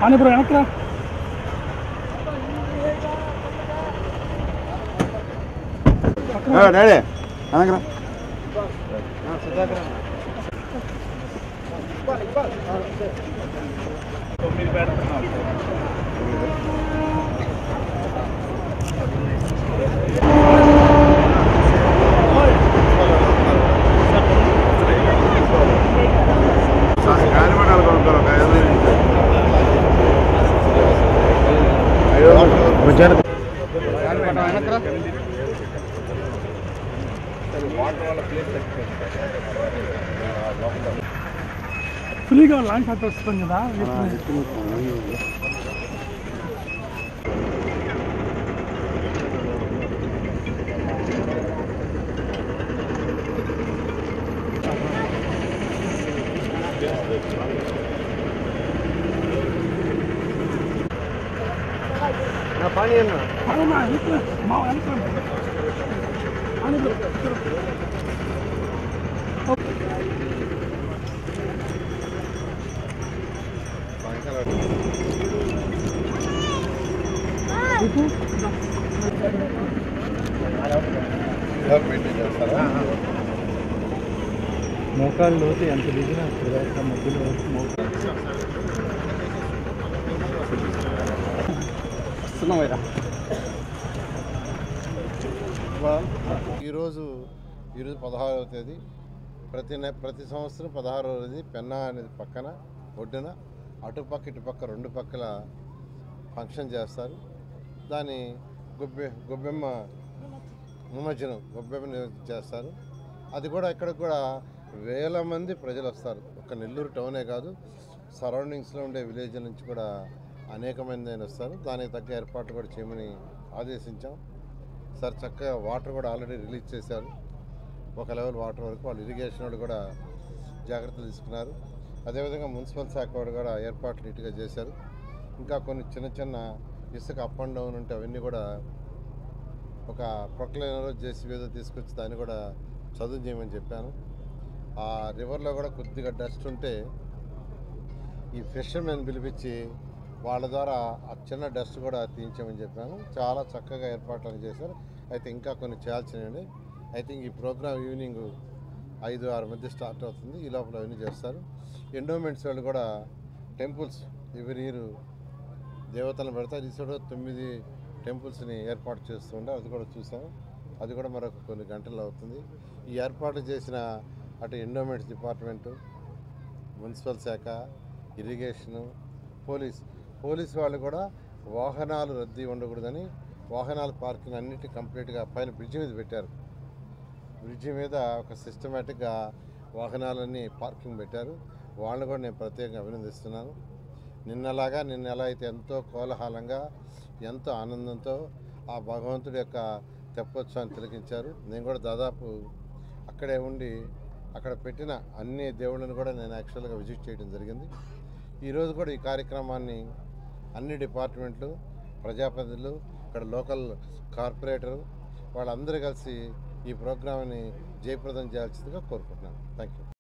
అని bro వెనక్రా daddy వెనక్రా ఫ్రీగా launch shot వస్తుంది కదా పానీ అన్న మోకాళ్ళు లోతు ఎంత దిగినా మధ్యలో ఈరోజు 16వ తేదీ ప్రతి సంవత్సరం 16వ తేదీ పెన్నా అనేది పక్కన ఒడ్డున అటుపక్క ఇటుపక్క రెండు పక్కల ఫంక్షన్ చేస్తారు. దాని గొబ్బెమ్మ నిమజ్జనం చేస్తారు. అది కూడా ఇక్కడికి కూడా వేల మంది ప్రజలు వస్తారు. ఒక నెల్లూరు టౌనే కాదు, సరౌండింగ్స్లో ఉండే విలేజ్ నుంచి కూడా అనేక మంది వస్తారు. దానికి తగ్గ ఏర్పాట్లు కూడా చేయమని ఆదేశించాం సార్. చక్కగా వాటర్ కూడా ఆల్రెడీ రిలీజ్ చేశారు. ఒక లెవెల్ వాటర్ వరకు వాళ్ళు ఇరిగేషన్ వాళ్ళు కూడా జాగ్రత్తలు తీసుకున్నారు. అదేవిధంగా మున్సిపల్ శాఖ వాడు కూడా ఏర్పాట్లు నీట్గా చేశారు. ఇంకా కొన్ని చిన్న ఇసుక అప్ అండ్ డౌన్ ఉంటే అవన్నీ కూడా ఒక ప్రొక్లైనర్ జేసీబీ ఏదో తీసుకొచ్చి దాన్ని కూడా చదువు చేయమని చెప్పాను. ఆ రివర్లో కూడా కొద్దిగా డస్ట్ ఉంటే ఈ ఫిషర్మెన్ పిలిపించి వాళ్ళ ద్వారా ఆ చిన్న డస్ట్ కూడా తీయించామని చెప్పాను. చాలా చక్కగా ఏర్పాట్లు చేశారు. అయితే ఇంకా కొన్ని చేయాల్సినవి. ఐ థింక్ ఈ ప్రోగ్రామ్ ఈవినింగ్ 5-6 మధ్య స్టార్ట్ అవుతుంది. ఈ లోపల అవన్నీ చేస్తారు. ఎండోమెంట్స్ వాళ్ళు కూడా టెంపుల్స్ ఎవరి ఇయర్ దేవతలను పెడతారు. ఈ చోట 9 టెంపుల్స్ని ఏర్పాటు చేస్తూ ఉంటారు. అది కూడా చూసాము. అది కూడా మరొక కొన్ని గంటల్లో అవుతుంది. ఈ ఏర్పాటు చేసిన అటు ఎండోమెంట్స్ డిపార్ట్మెంటు, మున్సిపల్ శాఖ, ఇరిగేషను, పోలీస్ వాళ్ళు కూడా వాహనాలు రద్దీ ఉండకూడదని వాహనాల పార్కింగ్ అన్నిటి కంప్లీట్గా పైన బ్రిడ్జి మీద పెట్టారు. బ్రిడ్జి మీద ఒక సిస్టమేటిక్గా వాహనాలన్నీ పార్కింగ్ పెట్టారు. వాళ్ళని కూడా నేను ప్రత్యేకంగా అభినందిస్తున్నాను. నిన్న ఎలా అయితే ఎంతో కోలాహలంగా ఎంతో ఆనందంతో ఆ భగవంతుడి యొక్క తెప్పోత్సవాన్ని తిలకించారు. నేను కూడా దాదాపు అక్కడే ఉండి అక్కడ పెట్టిన అన్ని దేవుళ్ళను కూడా నేను యాక్చువల్గా విజిట్ చేయడం జరిగింది. ఈరోజు కూడా ఈ కార్యక్రమాన్ని అన్ని డిపార్ట్మెంట్లు, ప్రజాప్రతినిధులు, ఇక్కడ లోకల్ కార్పొరేటరు వాళ్ళందరూ కలిసి ఈ ప్రోగ్రామ్ని జయప్రదం చేయాల్సిందిగా కోరుకుంటున్నాను. Thank you.